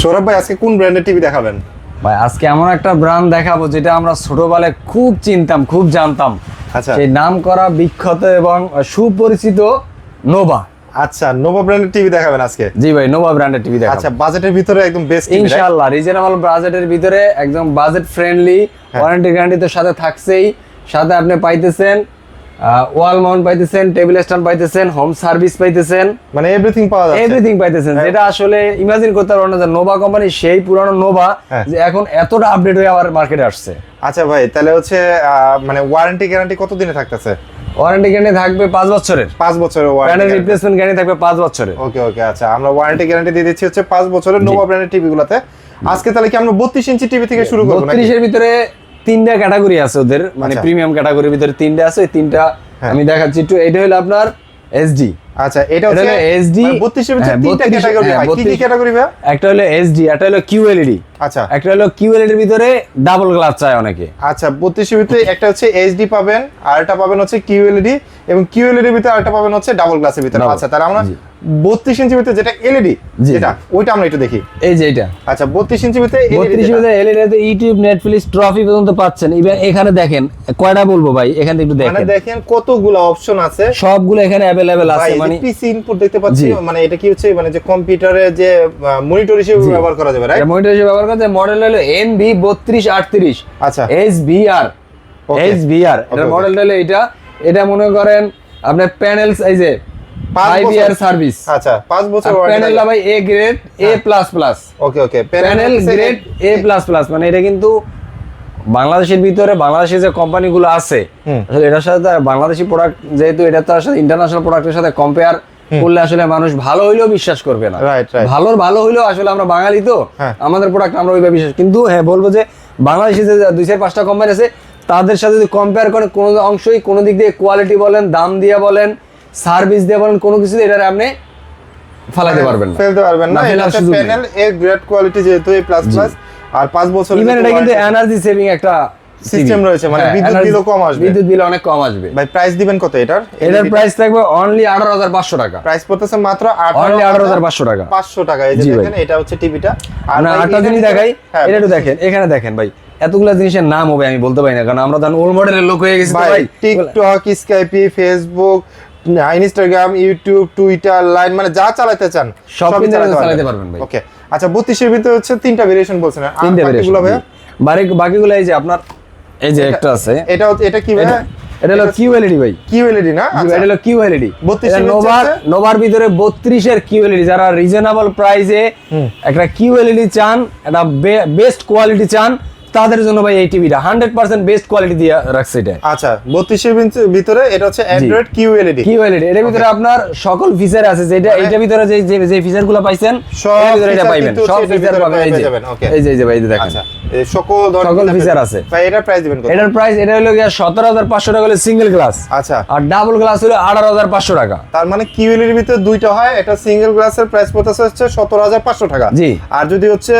সৌরভ ভাই আজকে কোন ব্র্যান্ডের টিভি দেখাবেন? ভাই আজকে এমন একটা ব্র্যান্ড দেখাবো যেটা আমরা ছোটবেলায় খুব চিনতাম, খুব জানতাম। আচ্ছা, সেই নাম করা বিখ্যাত এবং সুপরিচিত নোভা। আচ্ছা, নোভা ব্র্যান্ডের টিভি দেখাবেন আজকে? জি ভাই, নোভা ব্র্যান্ডের টিভি দেখাবো। আচ্ছা, বাজেটের ভিতরে একদম বেস্ট টিভি, ইনশাআল্লাহ রিজনেবল বাজেটের ভিতরে একদম বাজেট ফ্রেন্ডলি, ওয়ারেন্টি গ্যারান্টি তো সাথে থাকছেই। সাথে আপনি পাইতেছেন ওয়াল মাউন্ট পাইতেছেন, টেবিল স্ট্যান্ড পাইতেছেন, হোম সার্ভিস পাইতেছেন, মানে এভরিথিং পাওয়া যাচ্ছে। এভরিথিং পাইতেছেন, যেটা আসলে ইমাজিন করতে পারবেন না যে নোভা কোম্পানি সেই পুরানো নোভা যে এখন এতটা আপডেট হয়ে আবার মার্কেটে আসছে। আচ্ছা ভাই, তাহলে হচ্ছে মানে ওয়ারেন্টি গ্যারান্টি কত দিনে থাকতেছে? ওয়ারেন্টি গ্যারান্টি থাকবে 5 বছরের। 5 বছরের প্যানেল ওয়ারেন্টি রিপ্লেসমেন্ট গ্যারান্টি থাকবে 5 বছরের। ওকে ওকে, আচ্ছা, আমরা ওয়ারেন্টি গ্যারান্টি দিয়ে দিচ্ছি হচ্ছে 5 বছরের নোভা ব্র্যান্ডের টিভি গুলাতে। আজকে তাহলে কি আমরা 32 ইঞ্চি টিভি থেকে শুরু করব নাকি? 32 এর ভিতরে তিনটা ক্যাটাগরি আছে ওদের, মানে প্রিমিয়াম ক্যাটাগরির ভিতরে তিনটা আছে। এই তিনটা আমি দেখাচ্ছি একটু। এটা হলো আপনার এসডি। আচ্ছা, এটা হচ্ছে এসডি। 32 এর ভিতরে তিনটা ক্যাটাগরি হয়। কি কি ক্যাটাগরি ভাই? একটা হলো এসডি, একটা হলো কিউএলইডি। আচ্ছা, একটা হলো কিউএলইডি এর ভিতরে ডাবল গ্লাস চায় অনেকে। আচ্ছা, 32 এর ভিতরে একটা হচ্ছে এইচডি পাবেন, আরেকটা পাবেন হচ্ছে কিউএলইডি, এবং কিউএলইডি এর ভিতরে আরেকটা পাবেন হচ্ছে ডাবল গ্লাসের ভিতরে। আচ্ছা, তাহলে আমরা 32 ইঞ্চির ভিতরে যেটা এলইডি, যেটা ওইটা আমরা একটু দেখি। এই যে এটা। আচ্ছা, 32 ইঞ্চির ভিতরে 32 ইঞ্চির ভিতরে এলইডি তে ইউটিউব, নেটফ্লিক্স, ট্রফি পর্যন্ত পাচ্ছেন। এখানে দেখেন কয়টা বলবো ভাই, এখান থেকে একটু দেখেন। মানে দেখেন কতগুলো অপশন আছে, সবগুলো এখানে अवेलेबल আছে। মানে পিসি ইনপুট দেখতে পাচ্ছি, মানে এটা কি হচ্ছে, মানে যে কম্পিউটারে যে মনিটর হিসেবে ব্যবহার করা যাবে, রাইট? মনিটর হিসেবে ব্যবহার করা যায়। মডেল হলো NV3238। আচ্ছা, SVR। SVR এর মডেলটা হলো এটা। এটা মনে করেন আপনার প্যানেল সাইজে 5 ইয়ার সার্ভিস। আচ্ছা, 5 বছর ওয়ারেন্টি। প্যানেল ভাই A grade A++। Okay okay, panel grade A++। মানে এটা কিন্তু বাংলাদেশের ভিতরে বাংলাদেশে যে কোম্পানিগুলো আছে, আসলে এটার সাথে বাংলাদেশি প্রোডাক্ট, যেহেতু এটা তার সাথে ইন্টারন্যাশনাল প্রোডাক্টের সাথে কম্পেয়ার করলে আসলে মানুষ ভালো হইলেও বিশ্বাস করবে না। রাইট রাইট, ভালো হইলেও আসলে আমরা বাঙালি তো, আমাদের প্রোডাক্ট আমরা ওইভাবে বিশ্বাস। কিন্তু হ্যাঁ বলবো যে বাংলাদেশে যে 2-4-5টা কোম্পানি আছে, তাদের সাথে যদি কম্পেয়ার করেন কোনো অংশই, কোনো দিক দিয়ে কোয়ালিটি বলেন, দাম দিয়ে বলেন, সার্ভিস দিয়ে বলেন, কোনো কিছু এটারে আপনি ফেলাতে পারবেন না, ফেলতে পারবেন না। এটা প্যানেল এ গ্রেড কোয়ালিটি, যেহেতু A++, আর 5 বছর ইভেন এটা কিন্তু এনার্জি সেভিং একটা সিস্টেম রয়েছে, মানে বিদ্যুৎ বিলও কম আসবে। বিদ্যুৎ বিল অনেক কম আসবে। ভাই প্রাইস দিবেন কত এটার? এটার প্রাইস থাকবে অনলি 18500 টাকা। প্রাইস পড়তেছে মাত্র অনলি 18500 টাকা। 500 টাকা। এই যে দেখেন, এটা হচ্ছে টিভিটা। আর আরেকটা জিনিস দেখাই, এটা একটু দেখেন। এখানে দেখেন ভাই, এতগুলা জিনিসের নাম হবে আমি বলতে পারি না, কারণ আমরা তো ওল্ড মডেলের লোক হয়ে গেছি ভাই। TikTok, Skype, Facebook, Instagram, YouTube, Twitter, line, মানে যা চালাতে চান সবই চালাতে পারবেন ভাই। ওকে, আচ্ছা, 32 এর ভিতরে হচ্ছে তিনটা ভেরিয়েশন বলছেন, আর বাকিগুলো ভাই? বাকিগুলো এই যে আপনার এই যে একটা আছে, এটা কি ভাই? এটা হলো কিউএলইডি ভাই। কিউএলইডি না? আচ্ছা, এটা হলো কিউএলইডি। 32 নোভার ভিতরে 32 এর কিউএলইডি। যারা রিজনেবল প্রাইসে একটা কিউএলইডি চান, একটা বেস্ট কোয়ালিটি চান, তাদের জন্য ভাই এই টিভিটা 100% বেস্ট কোয়ালিটি দিয়ে রাখছে এটা। আচ্ছা, 32 এর ভিতরে এটা হচ্ছে অ্যান্ড্রয়েড কিউএলইডি। এর ভিতরে আপনার সকল ফিচার আছে, যেটা এইটার ভিতরে যে ফিচারগুলো পাইছেন সব ভিতরে এটা পাবেন, সব ফিচার পাবেন। এই যে ভাই এই দেখেন, আচ্ছা, এই সকল ফিচার আছে। ভাই এটার প্রাইস দিবেন কত? এটার প্রাইস এটা হলো 17500 টাকা হলো সিঙ্গেল গ্লাস। আচ্ছা, আর ডাবল গ্লাস হলো 18500 টাকা। তার মানে কিউএলইডির ভিতরে দুইটা হয়, এটা সিঙ্গেল গ্লাসের প্রাইস পড়তেছে হচ্ছে 17500 টাকা। জি। আর যদি হচ্ছে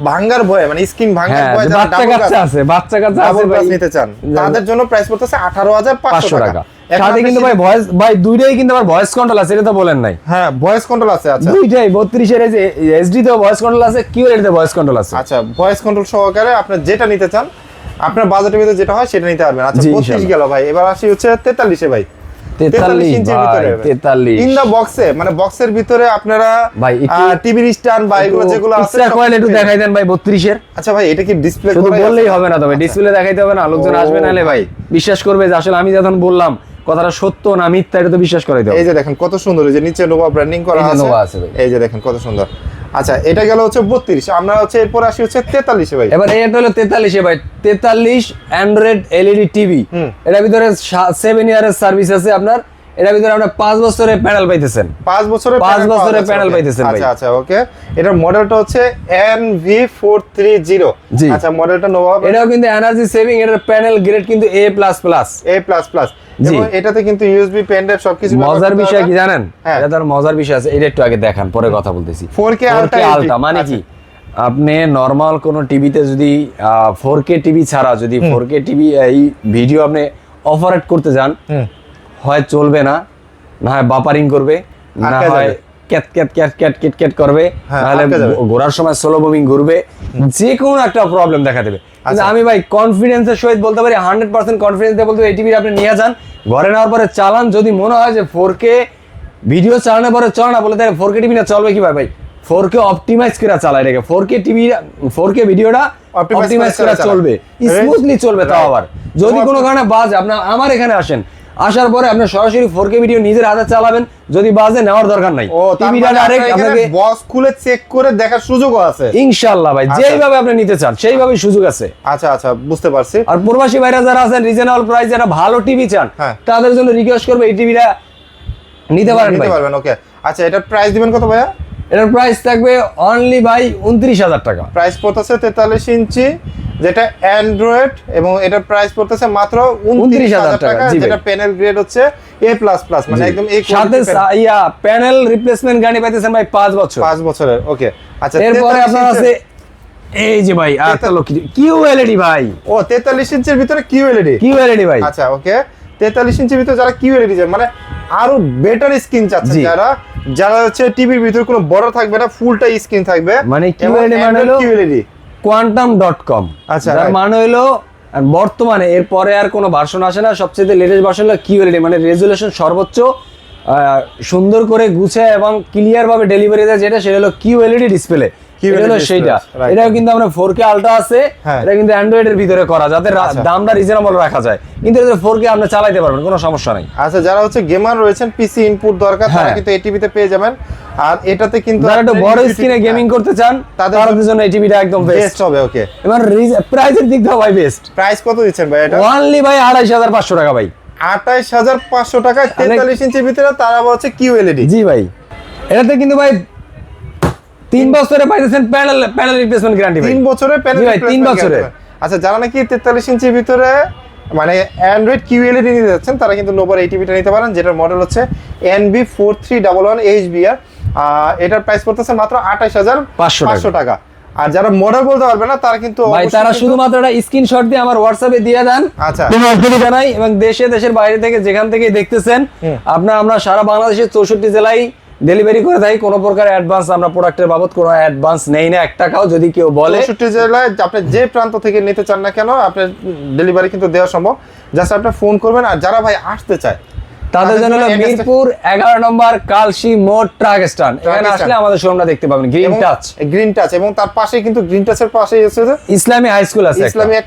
ভাঙার ভয়ে, মানে স্ক্রিন ভাঙার ভয়ে যারা বাচ্চা কাচ্চা আছে ভাই নিতে চান, তাদের জন্য প্রাইস পড়তেছে 18500 টাকা। সাথে কিন্তু ভাই ভয়েস, ভাই দুইটাই কিন্তু আবার ভয়েস কন্ট্রোল আছে, এটা তো বলেন নাই। হ্যাঁ, ভয়েস কন্ট্রোল আছে। আচ্ছা, দুইটাই 32 এর যে এসডি তে ভয়েস কন্ট্রোল আছে, কিউএলইডি তে ভয়েস কন্ট্রোল আছে। আচ্ছা, ভয়েস কন্ট্রোল সহকারে আপনি যেটা নিতে চান, আপনার বাজেটের ভিতরে যেটা হয় সেটা নিতে পারবেন। আচ্ছা, 32 গেল ভাই, এবার আসি হচ্ছে 43 এ ভাই। 43 ইঞ্চির ভিতরে 43 ইন দা বক্সে, মানে বক্সের ভিতরে আপনারা ভাই টিভির স্ট্যান্ড বা এগুলো যেগুলো আছে এক্সট্রা কয়েল একটু দেখাই দেন ভাই 32 এর। আচ্ছা ভাই, এটা কি ডিসপ্লে শুধু বললেই হবে না, তবে ডিসপ্লে দেখাইতে হবে না, লোকজন আসবে নালে ভাই বিশ্বাস করবে যে আসলে আমি যখন বললাম কথাটা সত্য না মিথ্যা, এটা তো বিশ্বাস করাইতে হবে। এই যে দেখেন কত সুন্দর, এই যে নিচে নোভা ব্র্যান্ডিং করা আছে। এই যে দেখেন কত সুন্দর। আচ্ছা, এটা গেল হচ্ছে 32। আমরা হচ্ছে এরপর আসি হচ্ছে 43 এ ভাই। এবার এটা হলো 43 এ ভাই। 43 অ্যান্ড্রয়েড এলইডি টিভি। এর ভিতরে 7 ইয়ারের সার্ভিস আছে আপনার। এর ভিতরে আপনি 5 বছরের প্যানেল পাইতেছেন। 5 বছরের প্যানেল পাইতেছেন ভাই। আচ্ছা আচ্ছা, ওকে। এটার মডেলটা হচ্ছে NV430। আচ্ছা, মডেলটা নোভা। এটাও কিন্তু এনার্জি সেভিং, এটার প্যানেল গ্রেড কিন্তু A++। এবং এটাতে কিন্তু ইউএসবি পেন ড্রাইভ সবকিছু। মজার বিষয় কি জানেন? এটা তার মজার বিষয় আছে, এটা একটু আগে দেখান, পরে কথা বলতেছি। 4K আলট্রা মানে কি, আপনি নরমাল কোন টিভিতে যদি 4K টিভি ছাড়া যদি 4K টিভি এই ভিডিও আপনি অপারেট করতে যান, হয় চলবে না, না হয় বাপারিং করবে, না হয় cat cat cat cat kit cat করবে, হ্যাঁ, নাহলে আটকে যাবে। ঘোরার সময় স্লো মুভিং ঘুরবে, যে কোনো একটা প্রবলেম দেখা দেবে। কিন্তু আমি ভাই কনফিডেন্সের সহিত বলতে পারি, 100% কনফিডেন্স দিয়ে বলতে পারি, এই টিভিটা আপনি নিয়ে যান, ঘরে নেওয়ার পরে চালান, যদি মনে হয় যে 4K ভিডিও চালানোর পরে চলে না, বলে তাহলে 4K টিভি না চলবে কি ভাই? 4K অপটিমাইজ করে চালায় রেখে 4K টিভি 4K ভিডিওটা অপটিমাইজ করে চলবে, স্মুথলি চলবে। তাও আবার যদি কোনো কারণে বাজে, আপনার আমার এখানে আসেন, আসার পরে আপনি সরাসরি 4K ভিডিও নিজের হাতে চালাবেন, যদি বাজে নেওয়ার দরকার নাই, টিভিটা ডাইরেক্ট আপনাকে বক্স খুলে চেক করে দেখার সুযোগও আছে ইনশাআল্লাহ ভাই, যেইভাবে আপনি নিতে চান সেইভাবেই সুযোগ আছে। আচ্ছা আচ্ছা, বুঝতে পারছি। আর প্রবাসী ভাইরা যারা আছেন, রিজনেবল প্রাইস যারা ভালো টিভি চান, তাদের জন্য রিকোয়েস্ট করবে এই টিভিটা নিতে পারেন ভাই। নিতে পারবেন, ওকে। আচ্ছা, এটার প্রাইস দিবেন কত ভাইয়া? এটার প্রাইস থাকবে অনলি ভাই 29,000 টাকা। প্রাইস পড়তেছে 43 ইঞ্চি, যেটা অ্যান্ড্রয়েড, এবং এটার প্রাইস পড়তেছে মাত্র 29,000 টাকা, যেটা প্যানেল গ্রেড হচ্ছে A++, মানে একদম এই সাথে প্যানেল রিপ্লেসমেন্ট গ্যারান্টি পাইতেছেন ভাই 5 বছর। 5 বছরের, ওকে। আচ্ছা, এরপরে আপনার আছে এই যে ভাই আরেকটা QLED ভাই। ও 43 ইঞ্চির ভিতরে QLED ভাই। আচ্ছা, ওকে। 43 ইঞ্চির ভিতরে যারা QLED চায়, মানে আরো বেটার স্ক্রিন চাচ্ছে, যারা হচ্ছে টিভির ভিতরে কোনো বর্ডার থাকবে না, ফুলটা স্ক্রিন থাকবে, মানে QLED মানে হলো QLED quantum.com। আচ্ছা, যার মানে হলো বর্তমানে এরপরে আর কোনো ভার্সন আসে না, সবচেয়ে লেটেস্ট ভার্সন হলো QLED, মানে রেজুলেশন সর্বোচ্চ, সুন্দর করে গুছিয়ে এবং ক্লিয়ার ভাবে ডেলিভারি দেয়, যেটা সেটা হলো QLED ডিসপ্লে। সেইটা এটাও কিন্তু আমরা 4K আলট্রা আছে, এটা কিন্তু অ্যান্ড্রয়েড এর ভিতরে করা, যাতে দামটা রিজনেবল রাখা যায়, কিন্তু এটা 4K আপনি চালাতে পারবেন, কোনো সমস্যা নাই। আচ্ছা, যারা হচ্ছে গেমার রয়েছেন, পিসি ইনপুট দরকার, তারা কিন্তু এই টিভিতে পেয়ে যাবেন। আর এটাতে কিন্তু যারা একটু বড় স্ক্রিনে গেমিং করতে চান, তাদের জন্য এই টিভিটা একদম বেস্ট হবে, ওকে। এবার প্রাইসের দিক থেকে ভাই বেস্ট। প্রাইস কত দিচ্ছেন ভাই এটা? অনলি ভাই 28,500 টাকা ভাই। 28,500 টাকা, 43 ইঞ্চির ভিতরে, তারা হচ্ছে QLED। জি ভাই, এটাতে কিন্তু ভাই 3 বছরে পাইতেছেন প্যানেল রিপ্লেসমেন্ট গ্যারান্টি ভাই। 3 বছরের প্যানেল রিপ্লেসমেন্ট, 3 বছরে। আচ্ছা, যারা নাকি 43 ইঞ্চির ভিতরে মানে অ্যান্ড্রয়েড QLED নিতে যাচ্ছেন, তারা কিন্তু নোভার এই টিভিটা নিতে পারেন, যেটার মডেল হচ্ছে NB4311 HBR। এটার প্রাইস পড়তেছে মাত্র 28,500 টাকা। আর যারা মডেল বলতে পারবে না, তারা কিন্তু ভাই তারা শুধুমাত্র একটা স্ক্রিনশট দিয়ে আমার হোয়াটসঅ্যাপে দিয়ে দেন, আচ্ছা, কোনো অসুবিধা নাই। এবং দেশের বাইরে থেকে যেখান থেকে দেখতেছেন, আমরা সারা বাংলাদেশের 64 জেলায় ডেলিভারি করে থাকি। কোনো প্রকার অ্যাডভান্স আমরা প্রোডাক্টের বাবদ কোনো অ্যাডভান্স নেই না, 1 টাকাও। যদি কেউ বলে 64 জেলায় আপনি যে প্রান্ত থেকে নিতে চান না কেন, আপনার ডেলিভারি কিন্তু দেওয়া সম্ভব, জাস্ট আপনি ফোন করবেন। আর যারা ভাই আসতে চায়, তাদের জন্য হলো মিরপুর 11 নম্বর কালশি মোড় ট্রাক স্ট্যান্ড, এখানে আসলে আমাদের শোরুমটা দেখতে পাবেন, গ্রিন টাচ, এবং তার পাশে কিন্তু গ্রিন টাচের পাশেই আছে ইসলামী হাই স্কুল আছে,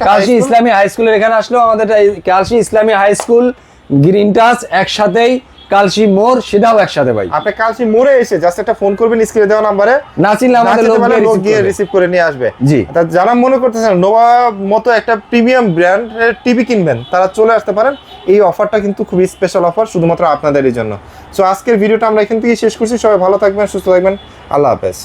কালশি ইসলামী হাই স্কুলের এখানে আসলেও আমাদের কালশি ইসলামী হাই স্কুল, গ্রিন টাচ একসাথেই, কালশি মোড় সেটাও একসাথে ভাই। আপনি কালশি মোড়ে এসে জাস্ট একটা ফোন করবেন স্ক্রিনে দেওয়া নম্বরে, না চিনলে আমাদের লোক গিয়ে রিসিভ করে নিয়ে আসবে। জি, যারা মনে করতেছেন নোভা মতো একটা প্রিমিয়াম ব্র্যান্ড টিভি কিনবেন, তারা চলে আসতে পারেন। এই অফারটা কিন্তু খুবই স্পেশাল অফার, শুধুমাত্র আপনাদেরই জন্য। সো আজকের ভিডিওটা আমরা এখান থেকে শেষ করছি। সবাই ভালো থাকবেন, সুস্থ থাকবেন, আল্লাহ হাফেজ।